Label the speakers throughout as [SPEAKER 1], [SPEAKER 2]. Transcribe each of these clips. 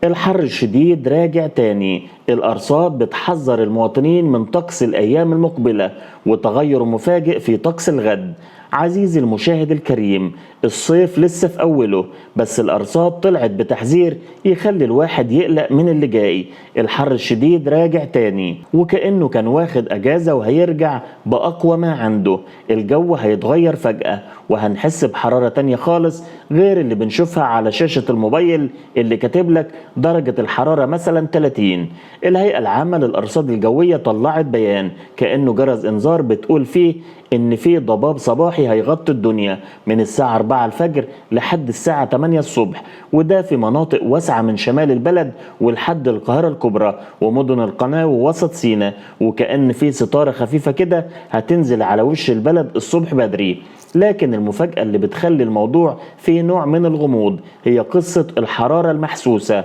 [SPEAKER 1] الحر الشديد راجع تاني. الأرصاد بتحذر المواطنين من طقس الأيام المقبلة وتغير مفاجئ في طقس الغد. عزيزي المشاهد الكريم، الصيف لسه في أوله، بس الأرصاد طلعت بتحذير يخلي الواحد يقلق من اللي جاي. الحر الشديد راجع تاني وكأنه كان واخد أجازة وهيرجع بأقوى ما عنده. الجو هيتغير فجأة وهنحس بحرارة تانية خالص غير اللي بنشوفها على شاشة الموبايل اللي كاتب لك درجة الحرارة مثلا 30. الهيئة العامة للأرصاد الجوية طلعت بيان كأنه جرس إنذار بتقول فيه إن في ضباب صباحي هيغطي الدنيا من الساعة 4 الفجر لحد الساعة 8 الصبح، وده في مناطق واسعة من شمال البلد ولحد القاهرة الكبرى ومدن القناة ووسط سيناء، وكأن في ستارة خفيفة كده هتنزل على وش البلد الصبح بدري. لكن المفاجأة اللي بتخلي الموضوع فيه نوع من الغموض هي قصة الحرارة المحسوسة.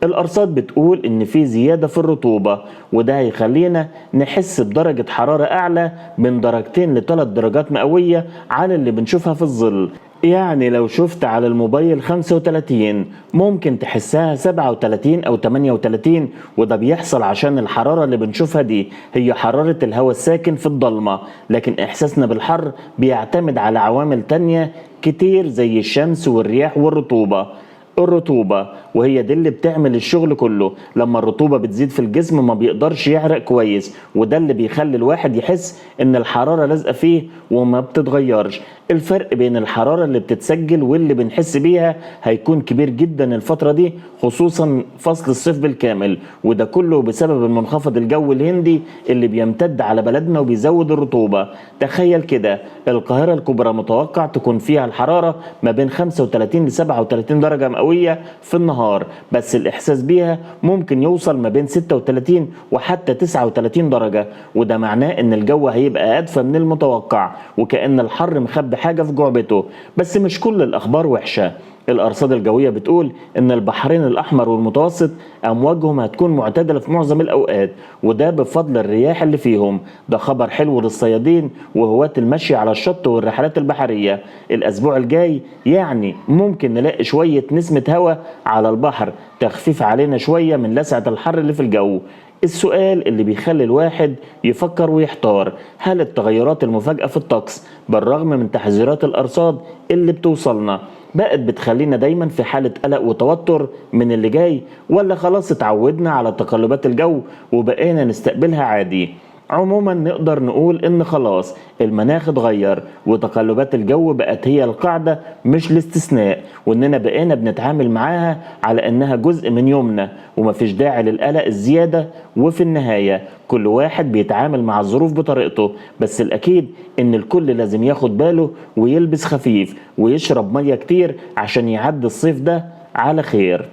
[SPEAKER 1] الأرصاد بتقول إن في زيادة في الرطوبة، وده هيخلينا نحس بدرجة حرارة أعلى من درجتين لثلاث درجات مئوية عن اللي بنشوفها في الظل. يعني لو شفت على الموبايل 35 ممكن تحسها 37 أو 38، وده بيحصل عشان الحرارة اللي بنشوفها دي هي حرارة الهواء الساكن في الضلمة، لكن إحساسنا بالحر بيعتمد على عوامل تانية كتير زي الشمس والرياح والرطوبة. الرطوبة وهي دي اللي بتعمل الشغل كله. لما الرطوبة بتزيد في الجسم ما بيقدرش يعرق كويس، وده اللي بيخلي الواحد يحس ان الحرارة لازقة فيه وما بتتغيرش. الفرق بين الحرارة اللي بتتسجل واللي بنحس بيها هيكون كبير جدا الفترة دي، خصوصا فصل الصيف بالكامل، وده كله بسبب المنخفض الجوي الهندي اللي بيمتد على بلدنا وبيزود الرطوبة. تخيل كده القاهرة الكبرى متوقع تكون فيها الحرارة ما بين 35 ل 37 درجة مئوية في النهار، بس الإحساس بيها ممكن يوصل ما بين 36 وحتى 39 درجة، وده معناه إن الجو هيبقى أدفى من المتوقع وكأن الحر مخبي حاجة في جعبته. بس مش كل الأخبار وحشة. الأرصاد الجوية بتقول إن البحرين الأحمر والمتوسط أمواجهم هتكون معتدلة في معظم الأوقات، وده بفضل الرياح اللي فيهم. ده خبر حلو للصيادين وهواة المشي على الشط والرحلات البحرية. الأسبوع الجاي يعني ممكن نلاقي شوية نسمة هواء على البحر، تخفيف علينا شوية من لسعة الحر اللي في الجو. السؤال اللي بيخلي الواحد يفكر ويحتار، هل التغيرات المفاجئة في الطقس بالرغم من تحذيرات الأرصاد اللي بتوصلنا بقت بتخلينا دايما في حالة قلق وتوتر من اللي جاي، ولا خلاص اتعودنا على تقلبات الجو وبقينا نستقبلها عادي؟ عموما نقدر نقول ان خلاص المناخ اتغير وتقلبات الجو بقت هي القاعدة مش الاستثناء، واننا بقينا بنتعامل معاها على انها جزء من يومنا ومفيش داعي للقلق الزيادة. وفي النهاية كل واحد بيتعامل مع الظروف بطريقته، بس الاكيد ان الكل لازم ياخد باله ويلبس خفيف ويشرب مية كتير عشان يعدي الصيف ده على خير.